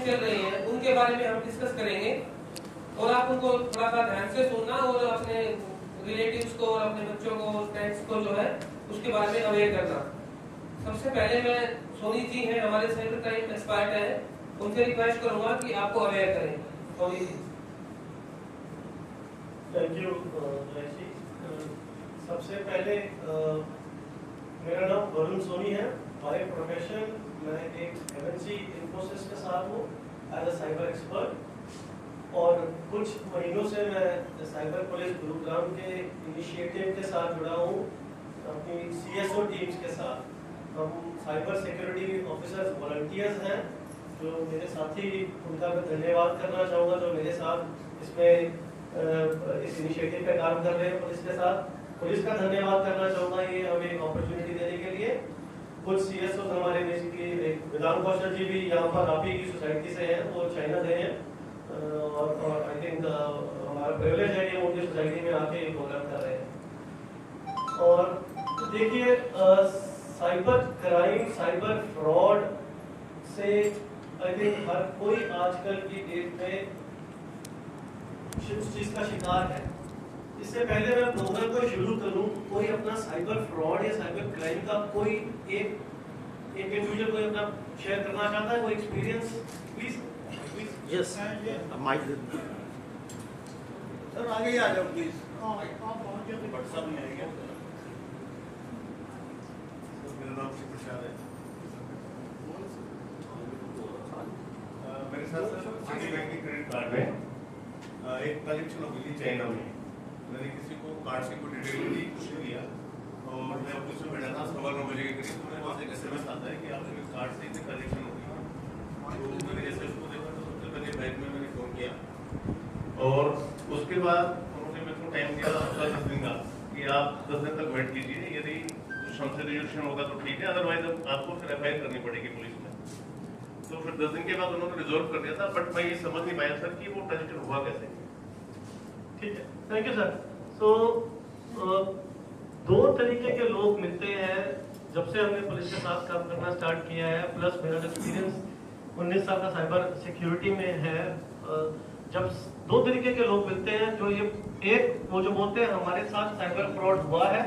Investigation चल रही है उनके बारे में हम डिस्कस करेंगे, और आप उनको थोड़ा सा ध्यान से सुनना और अपने रिलेटिव्स को और अपने बच्चों को, फ्रेंड्स को जो है उसके बारे में अवेयर करना। सबसे पहले मैं सोनी जी हैं, हमारे साइबर क्राइम एक्सपर्ट हैं, उनसे रिक्वेस्ट करूंगा कि आपको अवेयर करें। सोनी जी। Thank you Jayashree. सबसे पहले मेरा नाम वरुण सोनी है। बाय प्रोफेशन मैं एक MNC इन्फोसिस के साथ हूँ एज अ साइबर एक्सपर्ट, और कुछ महीनों से मैं साइबर पुलिस गुरुग्राम के इनिशिएटिव के साथ जुड़ा हूँ अपनी CSO टीम्स के साथ। हम साइबर सिक्योरिटी ऑफिसर्स वॉलंटियर्स हैं जो मेरे साथी, उनका मैं धन्यवाद करना चाहूँगा जो मेरे साथ इसमें इस इनिशिएटिव पे काम कर रहे हैं पुलिस के साथ। पुलिस का धन्यवाद करना चाहूँगा ये हमें अपॉर्चुनिटी देने के लिए। कुछ CSO हमारे बेसिकली विधान कौशल जी भी यहाँ पर आप ही की सोसाइटी से हैं, वो चाइना गए हैं, और आई थिंक हमारा प्रिविलेज है कि उनकी सोसाइटी में आके प्रोग्राम कर रहे हैं। और देखिए साइबर क्राइम, साइबर फ्रॉड से आई थिंक हर कोई आजकल की डेट में उस चीज का शिकार है। इससे पहले मैं प्रोग्राम को शुरू करूं, कोई अपना साइबर फ्रॉड या साइबर क्राइम का कोई एक इंडिविजुअल कोई अपना शेयर करना चाहता है, कोई experience please? Yes mike sir आगे ही आ जाओ प्लीज। व्हाट्सएप में आएगा। मेरा नाम शिव प्रसाद है। मेरे साथ सिटी बैंक के क्रेडिट कार्ड में एक ट्रांजेक्शन हो गई थी चाइना में। मैंने किसी को कार्ड की कोई डिटेल दी, कुछ नहीं दिया, और मैं ऑफिस में बैठा था 9:15 बजे के करीब। मेरे पास एक SMS आता है कि आपके कार्ड से इतनी ट्रांजेक्शन हो गई। तो मैंने जैसे उसको देखा तो सबसे पहले बैंक में मैंने फ़ोन किया, और उसके बाद उन्होंने मेरे को टाइम दिया 10 दिन का कि आप 10 दिन तक वेट कीजिए, यदि कुछ हमसे रिजोल्यूशन होगा तो ठीक है, अदरवाइज आपको फिर FIR करनी पड़ेगी पुलिस में। तो फिर 10 दिन के बाद उन्होंने रिजोल्व कर दिया था, बट मैं ये समझ नहीं पाया सर कि वो ट्रांजेक्शन हुआ कैसे। ठीक है, थैंक यू सर। तो दो तरीके के लोग मिलते हैं जब से हमने पुलिस के साथ काम करना स्टार्ट किया है, प्लस मेरा एक्सपीरियंस 19 साल का साइबर सिक्योरिटी में है। जब दो तरीके के लोग मिलते हैं, जो ये एक वो जो बोलते हैं हमारे साथ साइबर फ्रॉड हुआ है,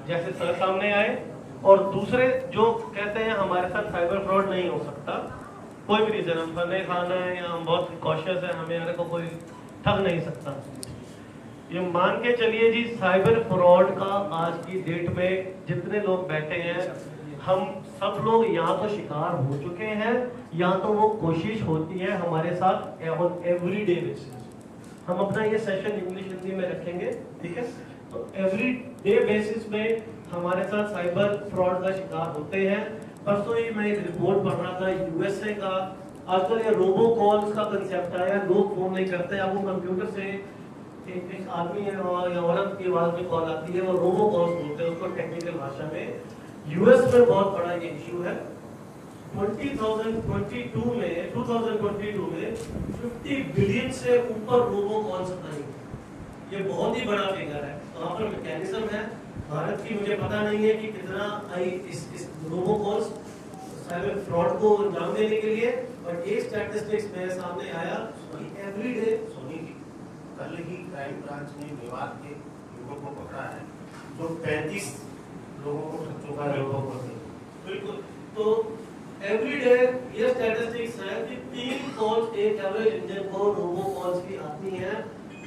जैसे सर सामने आए, और दूसरे जो कहते हैं हमारे साथ साइबर फ्रॉड नहीं हो सकता, कोई भी रीजन, हम फने खाना है या हम बहुत कॉशियस है, हमें को कोई ठग नहीं सकता। ये मान के चलिए जी, साइबर फ्रॉड का आज की डेट में जितने लोग बैठे हैं, हम सब लोग यहाँ तो शिकार हो चुके हैं, या तो वो कोशिश होती है हमारे साथ ऑन एवरी डे बेसिस। हम अपना ये सेशन इंग्लिश हिंदी में रखेंगे, ठीक है? तो एवरी डे बेसिस में हमारे साथ साइबर फ्रॉड का शिकार होते हैं। परसों ही मैं एक रिपोर्ट पढ़ रहा था USA का, आजकल ये रोबो कॉल्स का कंसेप्ट आया, लोग फोन नहीं करते, आपको कंप्यूटर से एक आदमी या औरत की आवाज में कॉल आती है, वो रोबो कॉल्स बोलते हैं उसको टेक्निकल भाषा में। US में बहुत बड़ा ये इशू है। 2022 में 50 बिलियन से ऊपर रोबो कॉल्स आई, ये बहुत ही बड़ा फिगर है। वहाँ पर मैकेनिज्म है, भारत की मुझे पता नहीं है कि कितना आई इस रोबो कॉल्स साइबर फ्रॉड को अंजाम देने के लिए, बट एक स्टैटिस्टिक्स मेरे सामने आया कि एवरी डे सोनी जी, कल ही क्राइम ब्रांच ने मेवात के युवक को पकड़ा है जो 35 लोगों को ठग चुका है लोगों को। बिल्कुल, तो एवरी डे ये स्टैटिस्टिक्स है कि 3 कॉल्स एक एवरेज इंडियन को रोबो कॉल्स की आती हैं।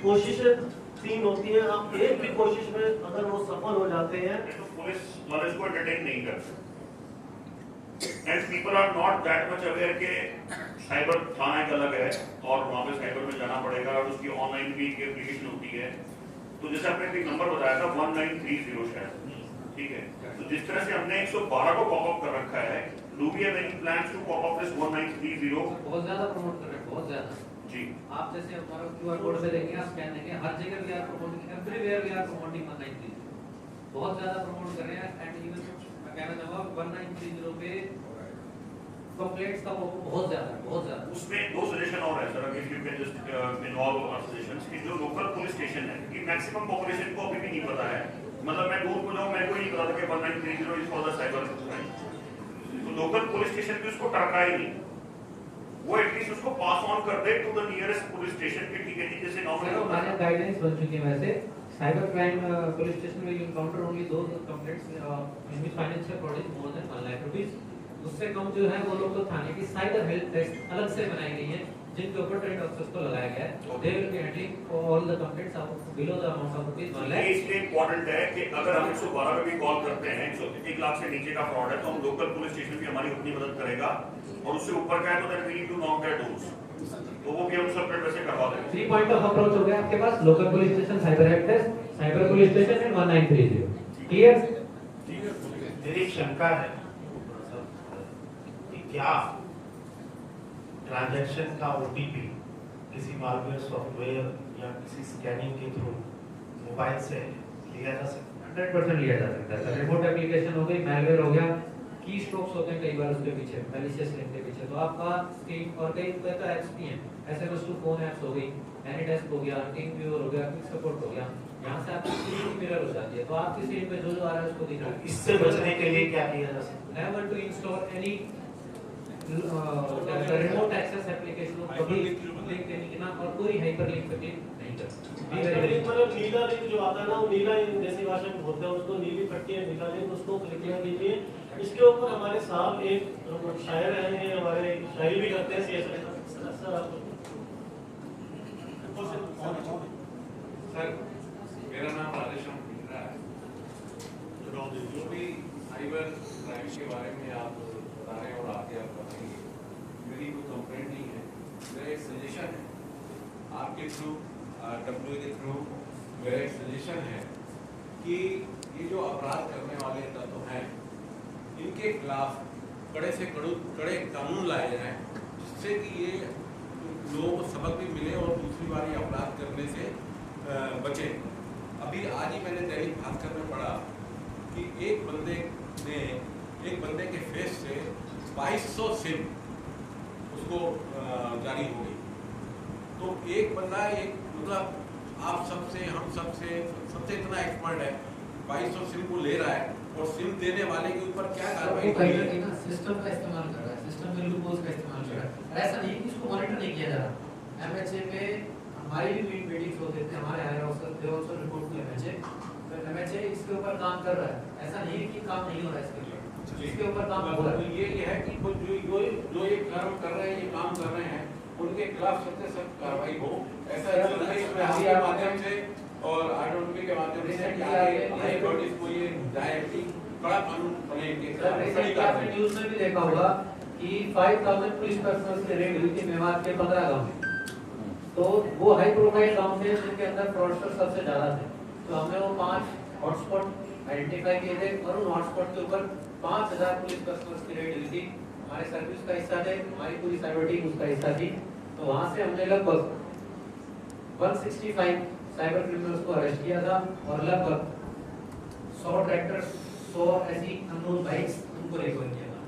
कोशिशें 3 होती हैं, आप एक भी कोशिश में अगर वो सफल हो जाते हैं तो पुलिस नॉलेज को एंटरटेन नहीं करती, and people are not that much aware के साइबर थाना एक अलग है और वहाँ पे साइबर में जाना पड़ेगा, और उसकी ऑनलाइन भी एप्लीकेशन होती है। तो जैसे आपने एक नंबर बताया था 1930 शायद, ठीक है? तो जिस तरह से हमने 112 को पॉप अप कर रखा है, do we have any plans to pop up this 1930? बहुत ज्यादा प्रमोट कर रहे हैं, बहुत ज्यादा जी। आप जैसे हमारा QR कोड से देखेंगे, आप स्कैन देंगे, हर जगह we are promoting, everywhere we are promoting 1930, बहुत ज्यादा प्रमोट कर रहे हैं। एंड इवन मैं कहना चाहूंगा 1930 पे कंप्लेंट्स का बहुत ज्यादा। उसमें 2 सजेशन और है sir, if you can just involve our suggestions कि जो लोकल पुलिस स्टेशन है, कि मैक्सिमम पॉपुलेशन को अभी भी नहीं पता है, मतलब मैं दूर को जाऊं, मेरे को नहीं पता था कि 1930 is for the cyber crime. तो लोकल पुलिस स्टेशन भी उसको टरकाए नहीं, वो एटलीस्ट ऑथोरिटीज उसको पास ऑन कर दे to the nearest police station के, ठीक है जी, जैसे नॉर्मली होता हमारे है। गाइडेंस बन चुकी है वैसे साइबर क्राइम पुलिस स्टेशन में यू एनकाउंटर ओनली दो complaints in which financial fraud is more than 1 lakh rupees. उससे कम जो है वो लोग तो थाने की साइबर हेल्प डेस्क अलग से बनाई गई है जिनके ऊपर ट्रेंड ऑफिसर्स को लगाया गया है। They will be handling for all the complaints up below the amount of rupees 1 ये लाख। इसलिए इम्पोर्टेंट है कि अगर हम 112 में भी कॉल करते हैं 1 लाख से नीचे का फ्रॉड है तो हम लोकल पुलिस स्टेशन भी हमारी उतनी मदद करेगा, और उससे ऊपर का है तो then we need to knock their doors, तो वो भी हम सेपरेट वैसे करवा देंगे। 3 पॉइंट ऑफ अप्रोच हो गया आपके पास, local police station, cyber help desk, cyber police station and 1930। Clear? मेरी एक शंका है कि क्या ट्रांजैक्शन का ओटीपी किसी मालवेयर सॉफ्टवेयर या किसी स्कैनिंग के थ्रू मोबाइल से लिया जा सकता 100% लिया जा सकता है। रिमोट एप्लीकेशन हो गई, मैलवेयर हो गया, की स्ट्रोक्स होते हैं कई बार उसके पीछे, मैलिशियस लिंक के पीछे, तो आपका स्क्रीन और कई तो ऐप्स भी हैं, एसएमएस टू फोन ऐप्स हो गई, एनीडेस्क हो गया, टीम व्यूअर हो गया, क्विक सपोर्ट हो गया, यहाँ से आपकी स्क्रीन मिरर हो जाती है, तो आपकी स्क्रीन पे जो जो आ रहा है उसको दिख रहा है? है। इससे बचने के लिए क्या किया जा सकता है? Never to install any the remote access application of public link नहीं ना, और कोई हाइपरलिंक पे क्लिक नहीं करना। Be very very मतलब नीला लिंक जो आता है ना, वो नीला जैसी भाषा में बोलते हैं उसको, नीली पट्टी है नीला लिंक, उसको क्लिक ना कीजिए। इसके ऊपर हमारे साहब एक शायर हैं, हमारे शायरी भी करते हैं सीएस सर आप सर, मेरा नाम राधेश्याम पिंडरा है। जो भी साइबर क्राइम के बारे में आप बता रहे हैं और आगे आप बताएंगे, मेरी कोई कंप्लेंट नहीं है, मेरा एक सजेशन है आपके थ्रू, डब्ल्यू के थ्रू मेरा एक सजेशन है कि ये जो अपराध करने वाले तत्व हैं इनके खिलाफ कड़े से कड़े कानून लाए जाएं, जिससे कि ये लोगों को सबक भी मिले और दूसरी बार ये अपराध करने से बचे। अभी आज ही मैंने दैनिक भास्कर में पढ़ा कि एक बंदे के फेस से 2200 सिम उसको जारी हो गई। तो एक बंदा एक मतलब आप सबसे हम सबसे इतना एक्सपर्ट है, 2200 सिम को ले रहा है और सिम देने वाले के ऊपर क्या कार्रवाई वो की कहीं ना है? कहीं ना सिस्टम का इस्तेमाल कर रहा है, सिस्टम में लूपहोल्स का इस्तेमाल कर रहा है। ऐसा नहीं कि इसको मॉनिटर नहीं किया जा रहा। एमएचए पे हमारी भी मीटिंग्स होते थे, हमारे higher officer they also report to MHA, तो एमएचए इसके ऊपर काम कर रहा है। ऐसा नहीं है कि काम नहीं हो रहा है इसके ऊपर, इसके ऊपर काम हो रहा है। तो ये है कि जो ये कर्म कर रहे हैं, ये काम कर रहे हैं, उनके खिलाफ सख्त से सख्त कार्रवाई हो, ऐसा जर्नलिस्ट में आपके माध्यम से और आरडब्ल्यू के माध्यम से हाई कोर्ट इसको ये जाए कि कड़ा कानून बने इनके खिलाफ, कड़ी आपने कार्रवाई। न्यूज़ में भी देखा होगा कि 5000 पुलिस पर्सनल की रेड हुई थी मेवात के 15 गांव में, तो वो हाई प्रोफाइल गांव थे जिनके अंदर फ्रॉडस्टर सबसे ज्यादा थे। तो हमने वो 5 हॉटस्पॉट आइडेंटिफाई किए थे और उन हॉटस्पॉट के ऊपर 5000 पुलिस पर्सनल की रेड हुई थी। हमारे सर्विस का हिस्सा थे, हमारी पूरी साइबर टीम उसका हिस्सा थी। तो वहां से हमने लगभग 165 साइबर क्रिमिनल्स को अरेस्ट किया था और लगभग 100 ट्रैक्टर, 100 ऐसी अननोन बाइक्स उनको रिकवर किया था।